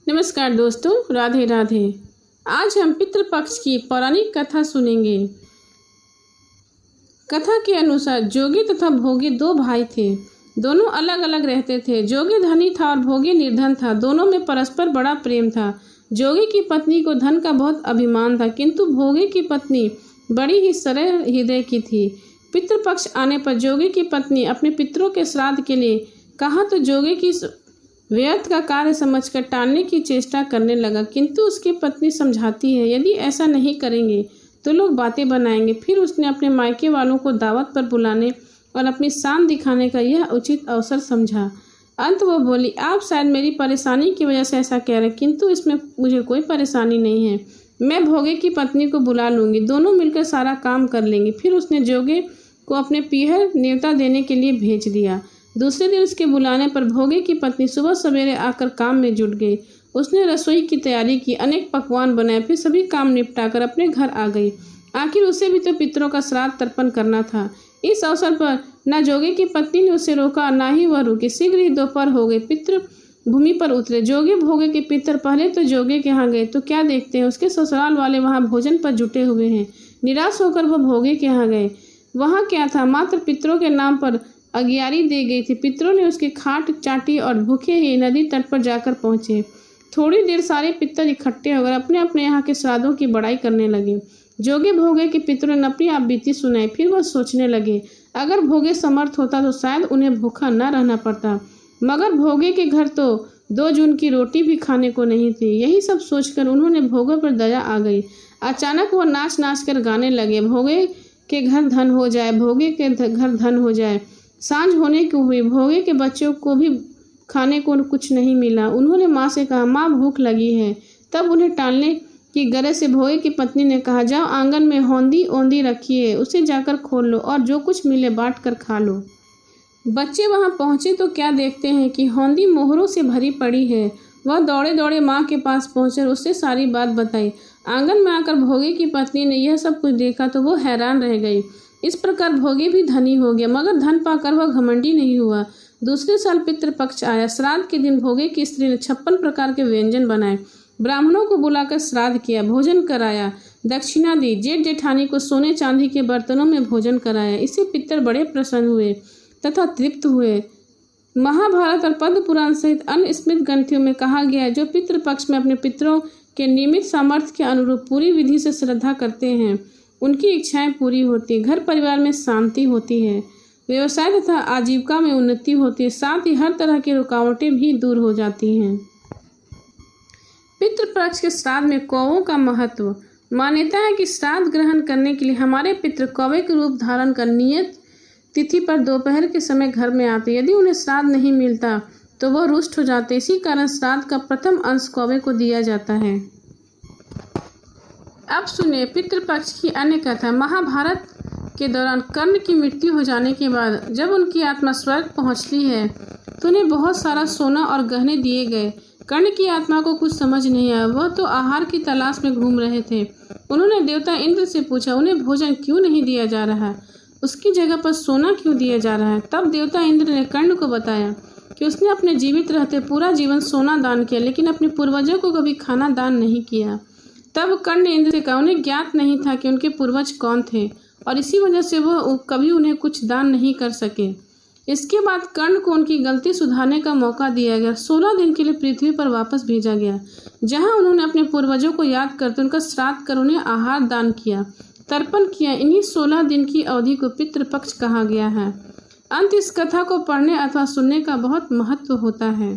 नमस्कार दोस्तों, राधे राधे। आज हम पितृपक्ष की पौराणिक कथा सुनेंगे। कथा के अनुसार जोगी तथा भोगी दो भाई थे। दोनों अलग अलग रहते थे। जोगी धनी था और भोगी निर्धन था। दोनों में परस्पर बड़ा प्रेम था। जोगी की पत्नी को धन का बहुत अभिमान था, किंतु भोगी की पत्नी बड़ी ही सरल हृदय की थी। पितृपक्ष आने पर जोगी की पत्नी अपने पितरों के श्राद्ध के लिए कहा तो जोगी की व्यर्थ का कार्य समझकर टालने की चेष्टा करने लगा, किंतु उसकी पत्नी समझाती है यदि ऐसा नहीं करेंगे तो लोग बातें बनाएंगे। फिर उसने अपने मायके वालों को दावत पर बुलाने और अपनी शान दिखाने का यह उचित अवसर समझा। अंत वो बोली, आप शायद मेरी परेशानी की वजह से ऐसा कह रहे, किंतु इसमें मुझे कोई परेशानी नहीं है। मैं भोगे की पत्नी को बुला लूंगी, दोनों मिलकर सारा काम कर लेंगे। फिर उसने जोगे को अपने पीहर न्योता देने के लिए भेज दिया। दूसरे दिन उसके बुलाने पर भोगे की पत्नी सुबह सवेरे आकर काम में जुट गई। उसने रसोई की तैयारी की, अनेक पकवान बनाए, फिर सभी काम निपटाकर अपने घर आ गई। आखिर उसे भी तो पितरों का श्राद्ध तर्पण करना था। इस अवसर पर न जोगे की पत्नी ने उसे रोका, न ही वह रुकी। शीघ्र ही दोपहर हो गई। पितृ भूमि पर उतरे। जोगे भोगे के पितर पहले तो जोगे के यहाँ गए तो क्या देखते हैं उसके ससुराल वाले वहाँ भोजन पर जुटे हुए हैं। निराश होकर वह भोगे के यहाँ गए। वहाँ क्या था, मात्र पितरों के नाम पर अगियारी दी गई थी। पितरों ने उसकी खाट चाटी और भूखे ही नदी तट पर जाकर पहुंचे। थोड़ी देर सारे पितर इकट्ठे होकर अपने अपने यहाँ के श्राद्धों की बड़ाई करने लगे। जोगे भोगे के पितरों ने अपनी आप बीती सुनाई। फिर वह सोचने लगे, अगर भोगे समर्थ होता तो शायद उन्हें भूखा न रहना पड़ता, मगर भोगे के घर तो 2 जून की रोटी भी खाने को नहीं थी। यही सब सोचकर उन्होंने भोगे पर दया आ गई। अचानक वह नाच नाच कर गाने लगे, भोगे के घर धन हो जाए, भोगे के घर धन हो जाए। सांझ होने को हुई। भोगे के बच्चों को भी खाने को कुछ नहीं मिला। उन्होंने माँ से कहा, माँ भूख लगी है। तब उन्हें टालने की गरज से भोगे की पत्नी ने कहा, जाओ आंगन में हौंदी ओंदी रखी है, उसे जाकर खोल लो और जो कुछ मिले बांट कर खा लो। बच्चे वहां पहुंचे तो क्या देखते हैं कि हौंदी मोहरों से भरी पड़ी है। वह दौड़े दौड़े माँ के पास पहुंचे और उससे सारी बात बताई। आंगन में आकर भोगे की पत्नी ने यह सब कुछ देखा तो वो हैरान रह गई। इस प्रकार भोगे भी धनी हो गया, मगर धन पाकर वह घमंडी नहीं हुआ। दूसरे साल पितृपक्ष आया। श्राद्ध के दिन भोगे की स्त्री ने 56 प्रकार के व्यंजन बनाए, ब्राह्मणों को बुलाकर श्राद्ध किया, भोजन कराया, दक्षिणा दी। जेठ जेठानी को सोने चांदी के बर्तनों में भोजन कराया। इससे पितर बड़े प्रसन्न हुए तथा तृप्त हुए। महाभारत और पद्म पुराण सहित अन्य स्मृत ग्रंथों में कहा गया है, जो पितृपक्ष में अपने पितरों के नियमित सामर्थ्य के अनुरूप पूरी विधि से श्रद्धा करते हैं, उनकी इच्छाएं पूरी होती है, घर परिवार में शांति होती है, व्यवसाय तथा आजीविका में उन्नति होती है, साथ ही हर तरह की रुकावटें भी दूर हो जाती हैं। पितृपक्ष के श्राद्ध में कौवों का महत्व। मान्यता है कि श्राद्ध ग्रहण करने के लिए हमारे पितृ कौवे के रूप धारण कर नियत तिथि पर दोपहर के समय घर में आते। यदि उन्हें श्राद्ध नहीं मिलता तो वह रुष्ट हो जाते। इसी कारण श्राद्ध का प्रथम अंश कौवे को दिया जाता है। अब सुने पितृपक्ष की अन्य कथा। महाभारत के दौरान कर्ण की मृत्यु हो जाने के बाद जब उनकी आत्मा स्वर्ग पहुंचती है तो उन्हें बहुत सारा सोना और गहने दिए गए। कर्ण की आत्मा को कुछ समझ नहीं आया। वह तो आहार की तलाश में घूम रहे थे। उन्होंने देवता इंद्र से पूछा, उन्हें भोजन क्यों नहीं दिया जा रहा, उसकी जगह पर सोना क्यों दिया जा रहा है। तब देवता इंद्र ने कर्ण को बताया कि उसने अपने जीवित रहते पूरा जीवन सोना दान किया, लेकिन अपने पूर्वजों को कभी खाना दान नहीं किया। तब कर्ण ने इंद्र से कहा, उन्हें ज्ञात नहीं था कि उनके पूर्वज कौन थे और इसी वजह से वह कभी उन्हें कुछ दान नहीं कर सके। इसके बाद कर्ण को उनकी गलती सुधारने का मौका दिया गया। 16 दिन के लिए पृथ्वी पर वापस भेजा गया, जहां उन्होंने अपने पूर्वजों को याद करते उनका श्राद्ध कर उन्हें आहार दान किया, तर्पण किया। इन्हीं 16 दिन की अवधि को पितृपक्ष कहा गया है। अंत इस कथा को पढ़ने अथवा सुनने का बहुत महत्व होता है।